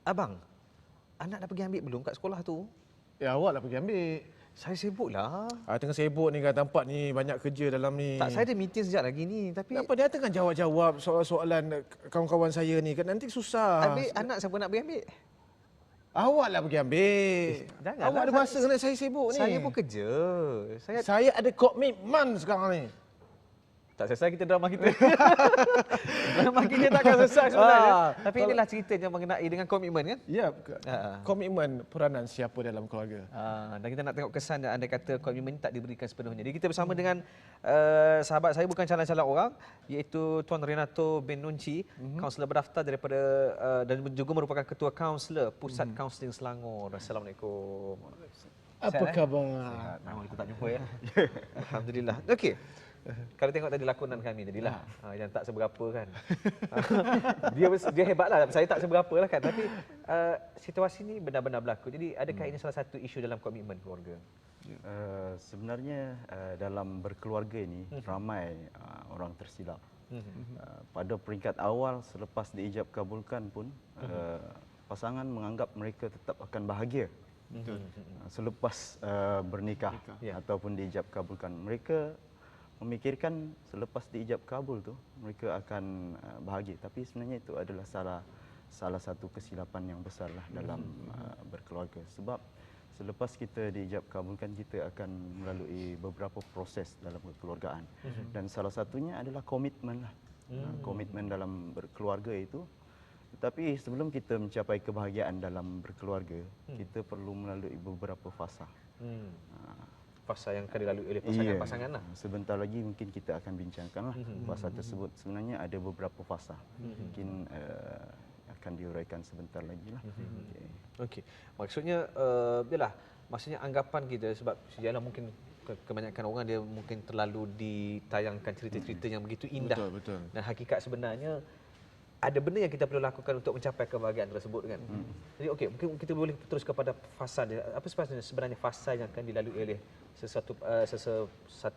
Abang, anak dah pergi ambil belum kat sekolah tu? Ya, awak dah pergi ambil. Saya sibuk lah. Tengah sibuk ni kan, tampak ni banyak kerja dalam ni. Tak, saya ada meeting sekejap lagi ni. Tapi Kenapa dia tengah jawab-jawab soalan-soalan kawan-kawan saya ni kan, nanti susah. habis anak siapa nak pergi ambil? Awak lah pergi ambil. Janganlah, Awak ada masa kena saya sibuk ni. Saya pun kerja. Saya ada komitmen sekarang ni. Tak selesai kita drama kita. Drama kita takkan selesai sebenarnya. Tapi inilah ceritanya mengenai dengan komitmen kan? Ya, komitmen peranan siapa dalam keluarga. Dan kita nak tengok kesan dan anda kata komitmen tak diberikan sepenuhnya. Jadi kita bersama dengan sahabat saya, bukan calon-calon orang, iaitu Tuan Renato bin Nunci, kaunselor berdaftar daripada dan juga merupakan ketua kaunselor Pusat Kaunseling Selangor. Assalamualaikum. Apa khabar? Sihat. Lama kita tak jumpa ya. Alhamdulillah. Okey. Kalau tengok tadi lakonan kami tadilah, yang tak seberapa kan. dia hebatlah, saya tak seberapa lah kan. Tapi situasi ni benar-benar berlaku. Jadi adakah ini salah satu isu dalam komitmen keluarga? Sebenarnya dalam berkeluarga ini ramai orang tersilap. Pada peringkat awal selepas diijab kabulkan pun pasangan menganggap mereka tetap akan bahagia. Selepas bernikah ataupun diijab kabulkan, mereka memikirkan selepas diijab kabul tu mereka akan bahagia, tapi sebenarnya itu adalah salah satu kesilapan yang besarlah dalam berkeluarga. Sebab selepas kita diijab kabulkan, kita akan melalui beberapa proses dalam kekeluargaan, dan salah satunya adalah komitmen lah. Komitmen dalam berkeluarga itu. Tetapi sebelum kita mencapai kebahagiaan dalam berkeluarga, kita perlu melalui beberapa fasa. Fasa yang akan dilalui oleh pasangan lah. Sebentar lagi mungkin kita akan bincangkanlah fasa tersebut. Sebenarnya ada beberapa fasa. Mungkin akan diuraikan sebentar lagi lah. Okey. Maksudnya yalah, maksudnya anggapan kita, sebab sejarah mungkin kebanyakan orang dia mungkin terlalu ditayangkan cerita-cerita yang begitu indah. Betul. Dan hakikat sebenarnya ada benda yang kita perlu lakukan untuk mencapai kebahagiaan tersebut kan. Jadi okey, mungkin kita boleh terus kepada fasa dia. Apa sebenarnya fasa yang akan dilalui oleh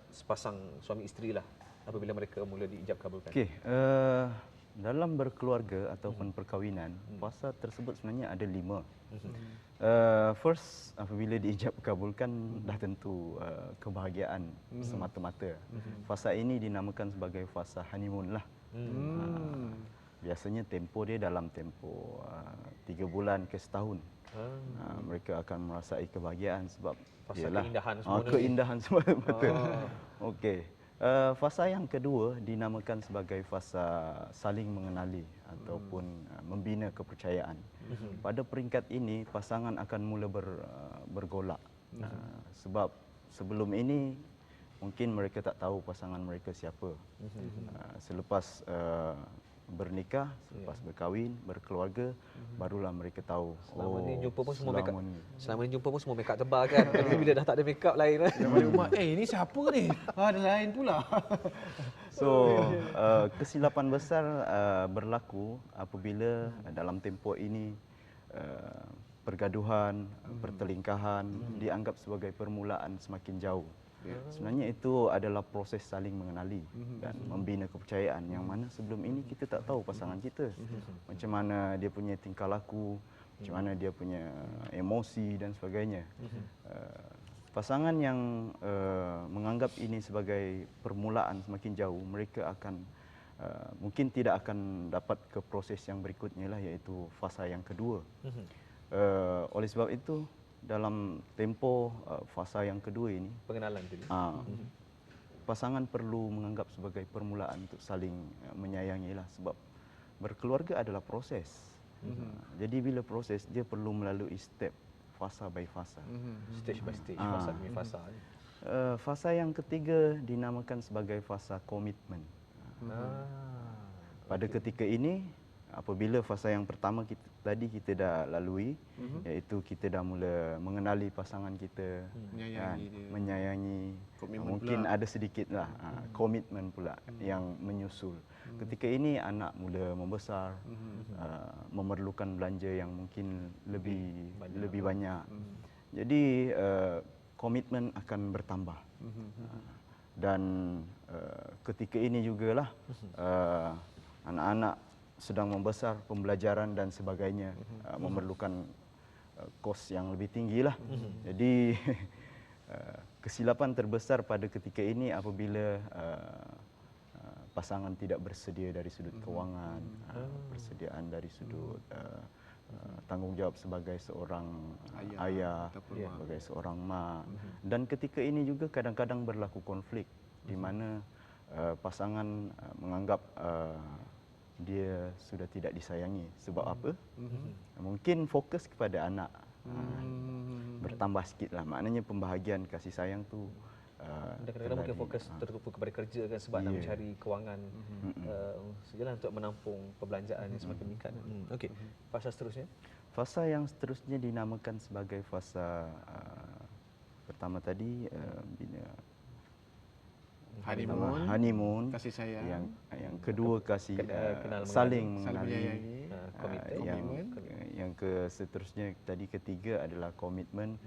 sepasang suami isteri lah apabila mereka mula diijab kabulkan? Okey, dalam berkeluarga ataupun perkahwinan, fasa tersebut sebenarnya ada 5. First, apabila diijab kabulkan, dah tentu kebahagiaan semata-mata. Fasa ini dinamakan sebagai fasa honeymoon lah. Biasanya tempoh dia dalam tempoh 3 bulan ke setahun. Mereka akan merasai kebahagiaan sebab fasa keindahan semua. Keindahan semata-mata. Okey. Fasa yang kedua dinamakan sebagai fasa saling mengenali ataupun membina kepercayaan. Pada peringkat ini pasangan akan mula bergolak. Sebab sebelum ini mungkin mereka tak tahu pasangan mereka siapa. Selepas bernikah, selepas berkahwin, berkeluarga, barulah mereka tahu. Selama ni jumpa pun semua make up. Selama ni jumpa pun semua make up tebal kan. Bila dah tak ada make up lain. Yang balik rumah, ini siapa ni? Ada lain pula. So, kesilapan besar berlaku apabila dalam tempoh ini pergaduhan, pertelingkahan dianggap sebagai permulaan semakin jauh. Sebenarnya itu adalah proses saling mengenali dan membina kepercayaan, yang mana sebelum ini kita tak tahu pasangan kita. Macam mana dia punya tingkah laku, macam mana dia punya emosi dan sebagainya. Pasangan yang menganggap ini sebagai permulaan semakin jauh, mereka akan mungkin tidak akan dapat ke proses yang berikutnya lah, iaitu fasa yang kedua. Oleh sebab itu, dalam tempoh fasa yang kedua ini, pengenalan tu. Pasangan perlu menganggap sebagai permulaan untuk saling menyayangi lah, sebab berkeluarga adalah proses. Jadi bila proses, dia perlu melalui step, fasa by fasa. Stage by stage, fasa demi fasa. Fasa yang ketiga dinamakan sebagai fasa komitmen. Pada ketika ini, apabila fasa yang pertama kita dah lalui, iaitu kita dah mula mengenali pasangan kita, menyayangi, mungkin pula ada sedikitlah komitmen pula yang menyusul. Ketika ini anak mula membesar, memerlukan belanja yang mungkin lebih banyak. Jadi komitmen akan bertambah. Dan ketika ini jugalah anak-anak sedang membesar, pembelajaran dan sebagainya, memerlukan kos yang lebih tinggi lah. Jadi kesilapan terbesar pada ketika ini apabila pasangan tidak bersedia dari sudut kewangan, persediaan dari sudut tanggungjawab sebagai seorang ayah, sebagai seorang mak. Dan ketika ini juga kadang-kadang berlaku konflik di mana pasangan menganggap dia sudah tidak disayangi. Sebab apa? Mungkin fokus kepada anak. Bertambah sikit lah. Maknanya pembahagian kasih sayang tu Dan kadang-kadang mungkin fokus tertumpu kepada kerja kan sebab nak mencari kewangan sejalan untuk menampung perbelanjaan yang semakin meningkat. Okey. Fasa seterusnya? Fasa yang seterusnya dinamakan sebagai fasa pertama tadi bila honeymoon, kasih sayang. yang kedua kasih kenal saling mengenali, mengenali, yang seterusnya tadi ketiga adalah komitmen.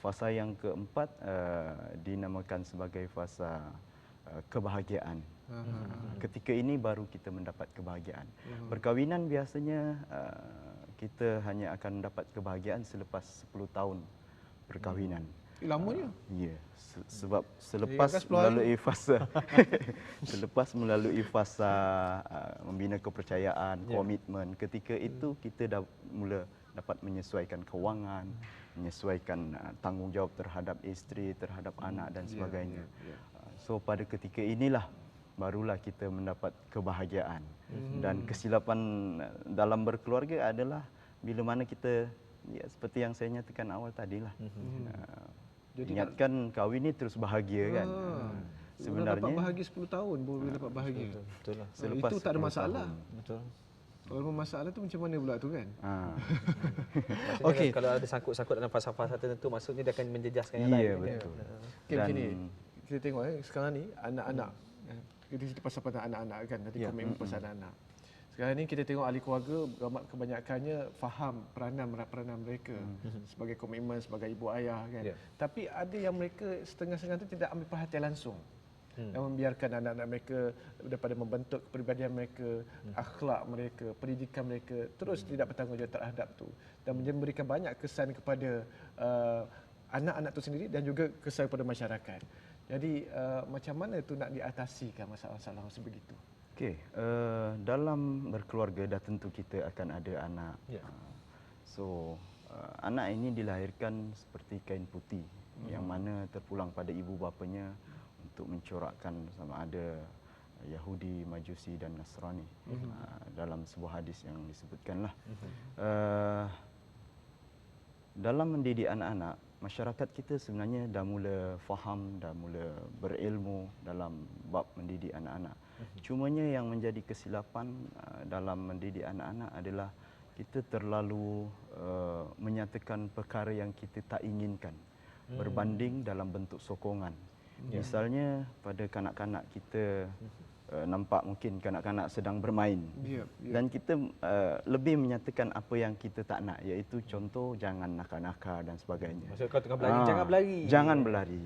Fasa yang keempat dinamakan sebagai fasa kebahagiaan. Ketika ini baru kita mendapat kebahagiaan. Perkahwinan biasanya kita hanya akan mendapat kebahagiaan selepas 10 tahun perkahwinan. Lamanya. Ya, sebab selepas melalui fasa membina kepercayaan, komitmen, ketika itu kita dah mula dapat menyesuaikan kewangan, menyesuaikan tanggungjawab terhadap isteri, terhadap anak dan sebagainya. So pada ketika inilah barulah kita mendapat kebahagiaan. Dan kesilapan dalam berkeluarga adalah bila mana kita seperti yang saya nyatakan awal tadilah. Ingatkan kahwin ni terus bahagia kan. Sebenarnya dapat bahagia 10 tahun baru dapat bahagia. Betul lah. Selepas itu tak ada masalah. Betul. Kalau masalah tu macam mana pula tu kan? Maksudnya kalau ada sangkut-sangkut dalam fasa-fasa tertentu maksudnya dia akan menjejaskan yang lain. Iya betul. Okey macam ni. Kita tengok sekarang ni anak-anak. Kita cerita pasal anak-anak kan. Nanti komitmen pasal anak-anak. Sekarang ni kita tengok ahli keluarga kebanyakannya faham peranan mereka sebagai komitmen, sebagai ibu ayah kan. Tapi ada yang mereka setengah-setengah tu tidak ambil perhatian langsung. Dan membiarkan anak-anak mereka daripada membentuk kepribadian mereka, akhlak mereka, pendidikan mereka terus tidak bertanggungjawab terhadap tu dan memberikan banyak kesan kepada anak-anak tu sendiri dan juga kesan kepada masyarakat. Jadi macam mana tu nak diatasikan masalah-masalah sebegitu? Okey, dalam berkeluarga dah tentu kita akan ada anak. So, anak ini dilahirkan seperti kain putih yang mana terpulang pada ibu bapanya untuk mencorakkan sama ada Yahudi, Majusi dan Nasrani. Dalam sebuah hadis yang disebutkanlah. Dalam mendidik anak-anak, masyarakat kita sebenarnya dah mula faham, dah mula berilmu dalam bab mendidik anak-anak. Cumanya yang menjadi kesilapan dalam mendidik anak-anak adalah kita terlalu menyatakan perkara yang kita tak inginkan berbanding dalam bentuk sokongan. Misalnya pada kanak-kanak kita nampak mungkin kanak-kanak sedang bermain dan kita lebih menyatakan apa yang kita tak nak, iaitu contoh jangan nakal-nakal dan sebagainya. Maksudnya kalau tengah berlari jangan berlari. Jangan berlari.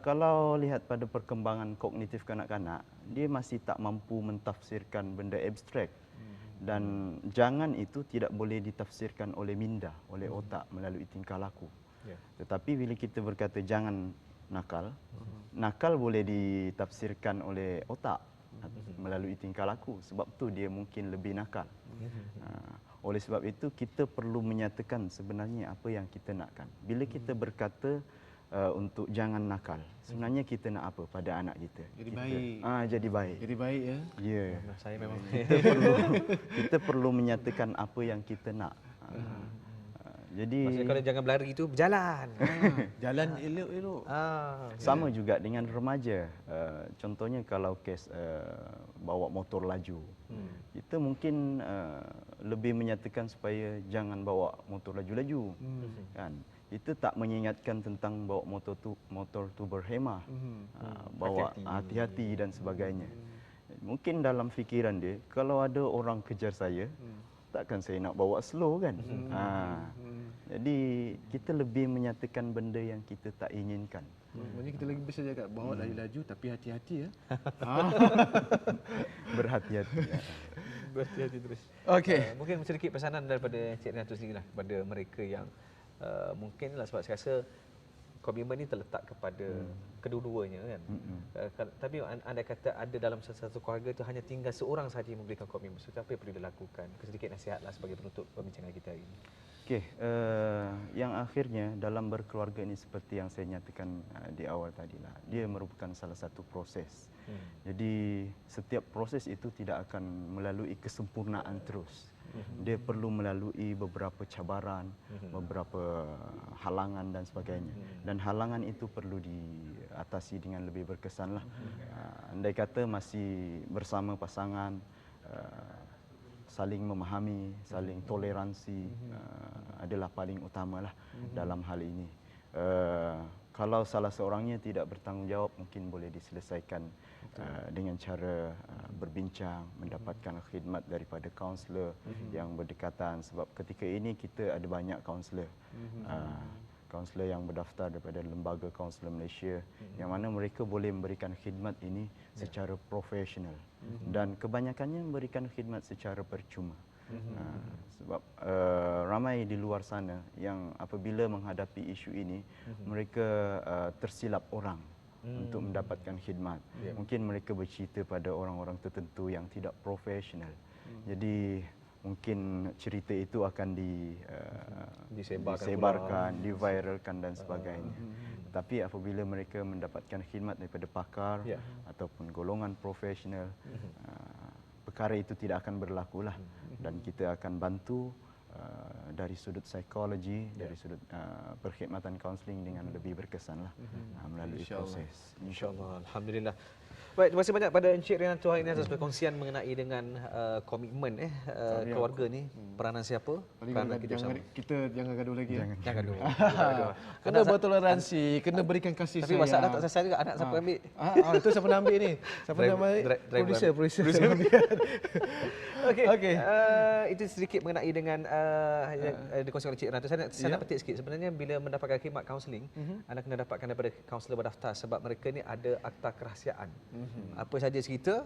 Kalau lihat pada perkembangan kognitif kanak-kanak, dia masih tak mampu mentafsirkan benda abstrak. Dan jangan itu tidak boleh ditafsirkan oleh minda, oleh otak melalui tingkah laku. Tetapi bila kita berkata jangan nakal, nakal boleh ditafsirkan oleh otak melalui tingkah laku. Sebab tu dia mungkin lebih nakal. Oleh sebab itu kita perlu menyatakan sebenarnya apa yang kita nakkan. Bila kita berkata untuk jangan nakal, sebenarnya kita nak apa pada anak kita? Jadi baik. Jadi baik. Jadi baik ya. Ya. Saya memang Kita perlu menyatakan apa yang kita nak. Jadi maksudnya kalau jangan berlari itu berjalan. Jalan elok-elok. sama juga dengan remaja. Contohnya kalau kes bawa motor laju. Kita mungkin lebih menyatakan supaya jangan bawa motor laju-laju. Kan? Kita tak mengingatkan tentang bawa motor tu berhemah. Bawa hati-hati dan sebagainya. Mungkin dalam fikiran dia, kalau ada orang kejar saya, takkan saya nak bawa slow kan? Jadi kita lebih menyatakan benda yang kita tak inginkan. Maksudnya kita lagi bisa jaga bawa lari laju tapi hati-hati ya. Berhati-hati. Berhati-hati terus. Okey. Mungkin sedikit pesanan daripada Cik Renato sendiri lah kepada mereka yang mungkin lah sebab saya rasa komitmen ini terletak kepada kedua-duanya kan. Tapi anda kata ada dalam satu keluarga itu hanya tinggal seorang sahaja yang memberikan komitmen. So, apa yang perlu dilakukan? Sedikit nasihatlah sebagai penutup perbincangan kita hari ini. Okey, yang akhirnya dalam berkeluarga ini seperti yang saya nyatakan di awal tadilah, dia merupakan salah satu proses. Jadi setiap proses itu tidak akan melalui kesempurnaan terus. Dia perlu melalui beberapa cabaran, beberapa halangan dan sebagainya. Dan halangan itu perlu diatasi dengan lebih berkesan lah. Andai kata masih bersama pasangan, saling memahami, saling toleransi adalah paling utamalah dalam hal ini. Kalau salah seorangnya tidak bertanggungjawab, mungkin boleh diselesaikan dengan cara berbincang, mendapatkan khidmat daripada kaunselor yang berdekatan. Sebab ketika ini kita ada banyak kaunselor. Kaunselor yang berdaftar daripada Lembaga Kaunselor Malaysia, yang mana mereka boleh memberikan khidmat ini secara profesional. Dan kebanyakannya memberikan khidmat secara percuma. Sebab ramai di luar sana yang apabila menghadapi isu ini, mereka tersilap orang untuk mendapatkan khidmat. Mungkin mereka bercerita pada orang-orang tertentu yang tidak profesional. Jadi mungkin cerita itu akan disebarkan, diviralkan dan sebagainya. Tapi apabila mereka mendapatkan khidmat daripada pakar ataupun golongan profesional, perkara itu tidak akan berlakulah, dan kita akan bantu dari sudut psikologi, dari sudut perkhidmatan kaunseling dengan lebih berkesanlah melalui proses. InsyaAllah. Alhamdulillah. Baik, terima kasih banyak pada Encik Renato hari ini atas perkongsian mengenai dengan komitmen keluarga ni. Peranan siapa? Peranan kita bersama. Kita jangan gaduh lagi. Jangan gaduh. Kena bertoleransi, kena berikan kasih Tapi sayang. masalah tak selesai juga, anak siapa ambil? Itu siapa nak ambil ni? Siapa nak ambil? Producer. Okey. Itu sedikit mengenai dengan dikongsikan oleh Encik Renato. Saya nak petik sikit. Sebenarnya bila mendapatkan khidmat kaunseling, anda kena dapatkan daripada kaunselor berdaftar sebab mereka ni ada akta kerahsiaan. Apa saja cerita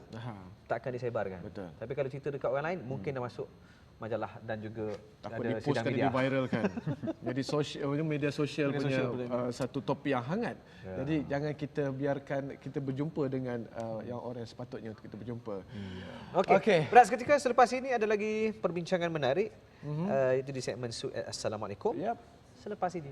takkan disebarkan. Betul. Tapi kalau cerita dekat orang lain mungkin dah masuk majalah dan juga takut ada di-post sidang kan, media. di-viralkan. Jadi media sosial punya satu topik yang hangat. Jadi jangan kita biarkan kita berjumpa dengan yang orang yang sepatutnya untuk kita berjumpa. Okey. Berat seketika selepas ini ada lagi perbincangan menarik. Itu di segmen Assalamualaikum. Yep. Selepas ini.